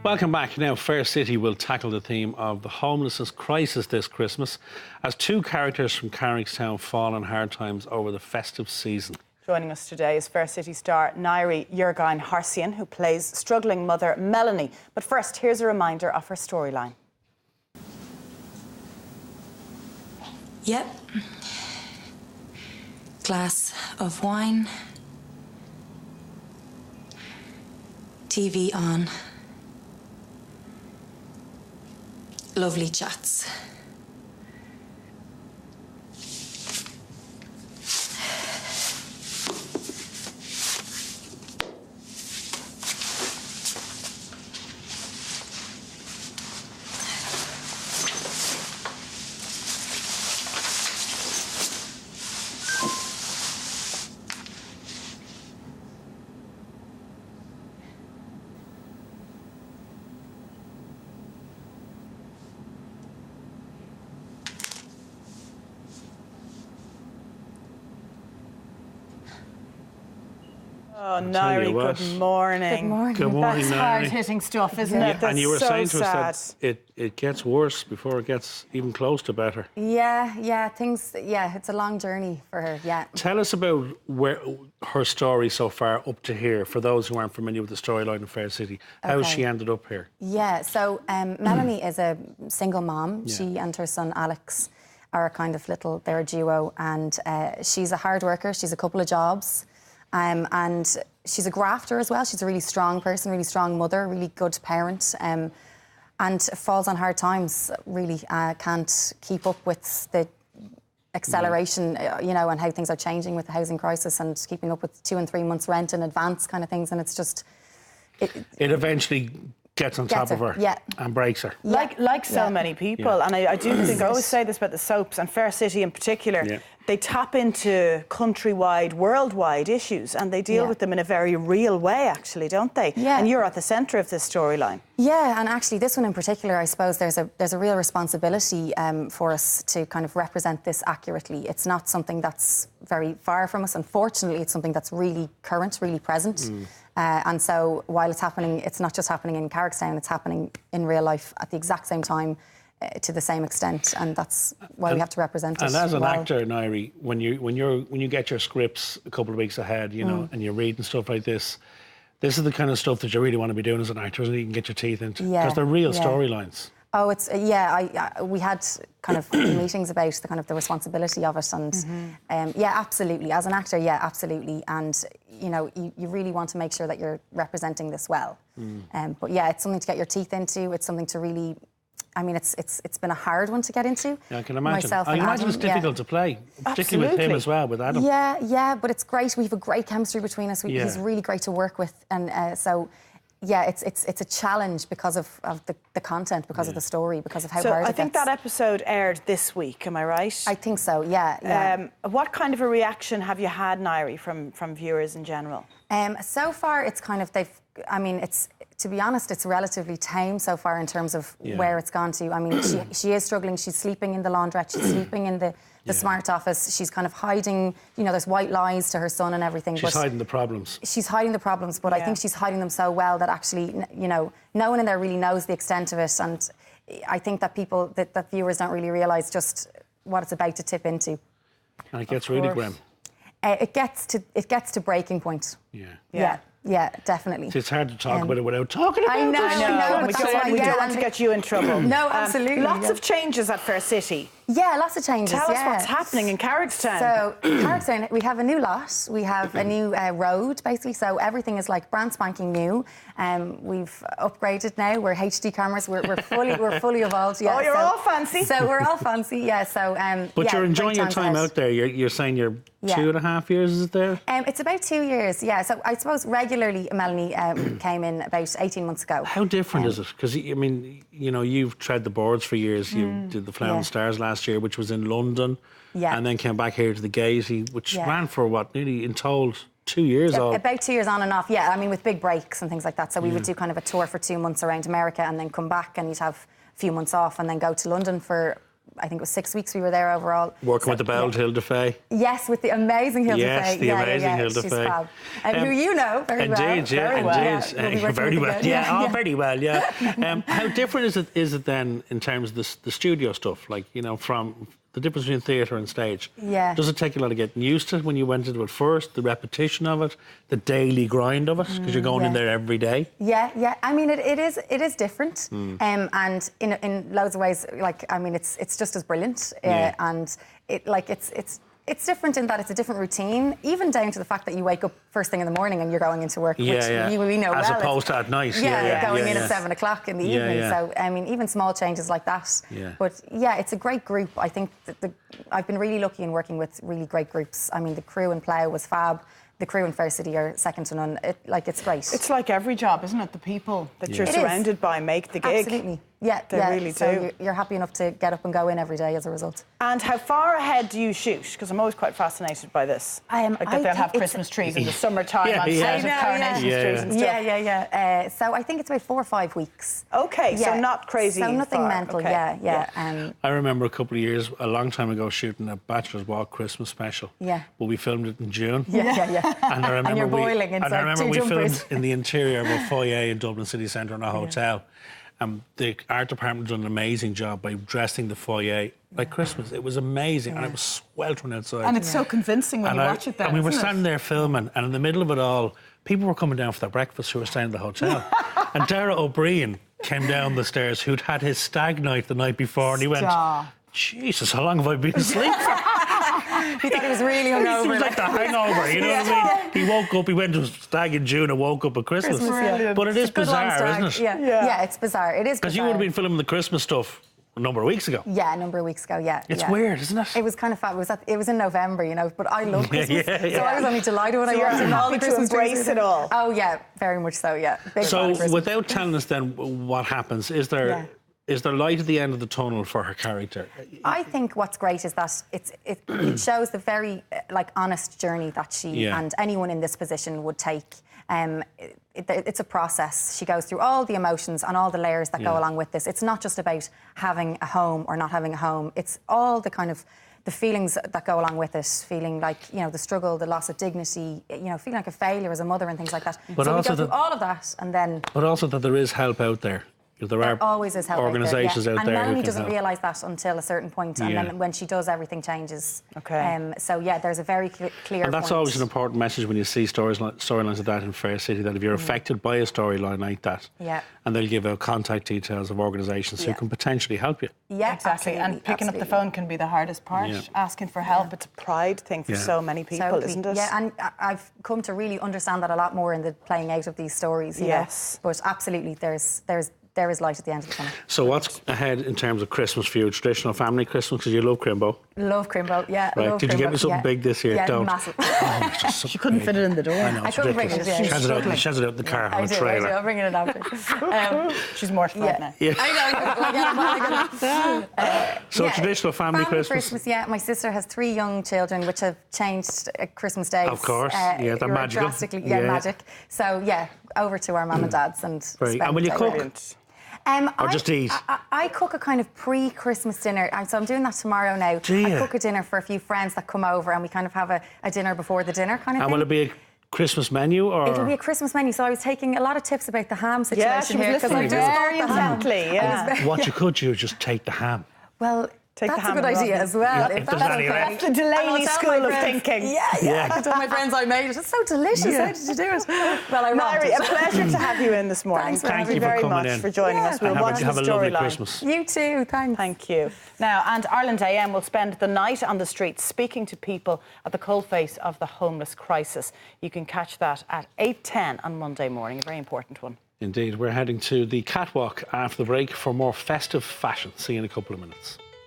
Welcome back. Now, Fair City will tackle the theme of the homelessness crisis this Christmas as two characters from Carrickstown fall on hard times over the festive season. Joining us today is Fair City star Nairi Jurgen Harsian, who plays struggling mother Melanie. But first, here's a reminder of her storyline. Yep. Glass of wine. TV on. Lovely chats. Oh, Nairi, good morning. Good morning. Good morning, That's Nairi. hard-hitting stuff, isn't it? And you were That's saying so to sad. us that it gets worse before it gets even close to better. It's a long journey for her, yeah. Tell us about her story so far up to here, for those who aren't familiar with the storyline of Fair City. How she ended up here. Yeah, so Melanie is a single mom. Yeah. She and her son Alex are they're a duo, and she's a hard worker. She's a couple of jobs. And she's a grafter as well. She's a really strong person, really strong mother, really good parent, and falls on hard times, really can't keep up with the acceleration, and how things are changing with the housing crisis and keeping up with 2 and 3 months rent in advance kind of things. And it's just... It eventually gets on top of her and breaks her. Like so many people, and I do think, I always say this about the soaps, and Fair City in particular, they tap into countrywide, worldwide issues, and they deal with them in a very real way, actually, don't they? Yeah. And you're at the centre of this storyline. Yeah, and actually this one in particular, I suppose there's a real responsibility for us to kind of represent this accurately. It's not something that's very far from us. Unfortunately, it's something that's really current, really present. And so while it's happening, it's not just happening in Carrickstown, it's happening in real life at the exact same time, to the same extent, and that's why we have to represent it. And as an actor, Nairi, when you get your scripts a couple of weeks ahead, and you're reading stuff like this is the kind of stuff that you really want to be doing as an actor, isn't it? You can get your teeth into, because they're real storylines. Oh, it's we had kind of meetings about the responsibility of it, and absolutely. As an actor, absolutely, and you really want to make sure that you're representing this well. But it's something to get your teeth into. It's something to really. I mean, it's been a hard one to get into. Yeah, I can imagine. Myself I and imagine Adam, it's difficult to play, particularly with him as well, with Adam. Yeah, but it's great. We have a great chemistry between us. He's really great to work with, and it's a challenge because of the content, because of the story, because of how hard it gets. I think that episode aired this week, am I right? I think so, yeah. What kind of a reaction have you had, Nairi, from viewers in general? So far, it's kind of, to be honest, it's relatively tame so far in terms of where it's gone to. I mean, she is struggling. She's sleeping in the laundrette. She's sleeping in the smart office. She's kind of hiding, there's white lies to her son and everything. She's hiding the problems. She's hiding the problems, but I think she's hiding them so well that actually, no one in there really knows the extent of it. And I think that that viewers don't really realise just what it's about to tip into. And it gets really grim. It gets to breaking point. Yeah, definitely. It's hard to talk about it without talking about it. I know, we don't want to get you in trouble. No, absolutely. Lots of changes at Fair City. Yeah, lots of changes. Tell us what's happening in Carrickstown. So, Carrickstown, we have a new lot. We have a new road, basically. So everything is brand spanking new. We've upgraded now. We're HD cameras. We're fully evolved. Yeah. Oh, you're all fancy. So we're all fancy. Yeah. So. But you're enjoying your time out there. You're saying you're 2.5 years. Is it there? It's about 2 years. Yeah. So I suppose regularly Melanie came in about 18 months ago. How different is it? Because I mean, you've tread the boards for years. You did the Flower and Stars last year, which was in London, and then came back here to the Gaiety, which ran for nearly in total 2 years. About 2 years on and off, I mean, with big breaks and things like that. So we would do kind of a tour for 2 months around America and then come back, and you'd have a few months off and then go to London for I think it was 6 weeks we were there overall. Working with the Belle, Hilda Faye. Yes, with the amazing Hilda Faye. Yes, the amazing Hilda She's Faye. fab. Who you know very well. Indeed, yeah, Very well. indeed. Yeah, we'll be working Very well, together. yeah. Oh, very well, yeah. How different is it then in terms of the studio stuff? Like, you know, from the difference between theatre and stage. Yeah. Does it take a lot of getting used to it when you went into it first? The repetition of it, the daily grind of it, because you're going in there every day. Yeah. I mean, it is different, and in loads of ways, like, I mean, it's just as brilliant, and it's different in that it's a different routine, even down to the fact that you wake up first thing in the morning and you're going into work, which we know as well. opposed to at night. Going in at 7 o'clock in the evening. Yeah. So, I mean, even small changes like that. Yeah. But yeah, it's a great group. I think that I've been really lucky in working with really great groups. I mean, the crew in Plough was fab. The crew in Fair City are second to none. It's great. It's like every job, isn't it? The people that you're It surrounded by make the gig. Absolutely. Yeah, They really so do. You're happy enough to get up and go in every day as a result. And how far ahead do you shoot? Because I'm always quite fascinated by this. Like that they'll have Christmas trees in the summertime on set of Coronation Street and stuff. Yeah. So I think it's about 4 or 5 weeks. Okay, so not crazy. So nothing far. mental, Okay. yeah. I remember a couple of years, a long time ago, shooting a Bachelor's Walk Christmas special. Yeah. But we filmed it in June. Yeah. And I remember And you're boiling inside two we jumpers. filmed in the interior of a foyer in Dublin City Centre in a hotel. The art department done an amazing job by dressing the foyer like Christmas. It was amazing, and it was sweltering outside. And it's so convincing when you watch it then. And we were isn't it? standing there filming, and in the middle of it all, people were coming down for their breakfast who were staying in the hotel. And Dara O'Brien came down the stairs, who'd had his stag night the night before, and he went, Jesus, how long have I been asleep for? You think it was really hungover? It was like the hangover, you know what I mean? He woke up, he went to stag in June and woke up at Christmas. But it is bizarre, isn't it? Yeah, it's bizarre. It is bizarre. Because you would have been filming the Christmas stuff a number of weeks ago. Yeah, a number of weeks ago, yeah. It's weird, isn't it? It was kind of fab. It was in November, you know, but I love Christmas. So I was only delighted when I worked in all the Christmas embrace trees. it all. Oh, yeah, very much so, yeah. Big fan of So Christmas. without telling us then what happens, is there light at the end of the tunnel for her character? I think what's great is that it shows the very honest journey that she and anyone in this position would take. It's a process. She goes through all the emotions and all the layers that go along with this. It's not just about having a home or not having a home. It's all the kind of the feelings that go along with it, feeling like, you know, the struggle, the loss of dignity, you know, feeling like a failure as a mother and things like that. But so also we go through all of that and then... But also that there is help out there. There are always is help organisations out there. And Melanie who doesn't can help. realise that until a certain point, and then when she does, everything changes. Okay. So yeah, there's a very clear. And that's point. always an important message when you see storylines like that in Fair City, that if you're affected by a storyline like that, and they'll give out contact details of organisations who can potentially help you. Yeah, exactly. And picking up the phone can be the hardest part. Asking for help, it's a pride thing for so many people, Totally. isn't it? Yeah, and I've come to really understand that a lot more in the playing out of these stories. You know? But absolutely, there is light at the end of the tunnel. So what's ahead in terms of Christmas for you? Traditional family Christmas, because you love Crimbo. Love Crimbo, yeah. Right. Love Did you get me Crimbo, something big this year? Yeah, Don't. massive. She couldn't fit it in the door. I know, I it's couldn't bring ridiculous. it, She has it out in the car on a trailer. I'll bring it in after. She's mortified now. I know. So traditional family Christmas. Yeah. My sister has 3 young children, which have changed Christmas days. Of course, they're magical. Drastically, magic. So yeah, over to our mum and dad's and. Right. And will you cook? Or just eat? I cook a kind of pre-Christmas dinner. So I'm doing that tomorrow now. I cook a dinner for a few friends that come over, and we kind of have a dinner before the dinner kind of thing. And will it be a Christmas menu, or...? It'll be a Christmas menu, so I was taking a lot of tips about the ham situation Yeah, she was here. listening very intently, What you could do is just take the ham. Well... Take that's the ham a good and idea rub it. as well. Yeah, if if that's there's any okay. left. The Delaney And I'll tell school my of friends- thinking. Yeah. I told my friends I made it. It's so delicious. Yeah. How did you do it? Well, I robbed Mary, a it. pleasure to have you in this morning. Thanks for Thank having you me. very for coming much in. for joining us. We'll And watch the have a lovely storyline. Christmas. You too, thanks. Thank you. Now, and Ireland AM will spend the night on the streets speaking to people at the coalface of the homeless crisis. You can catch that at 8:10 on Monday morning, a very important one. Indeed. We're heading to the catwalk after the break for more festive fashion. See you in a couple of minutes.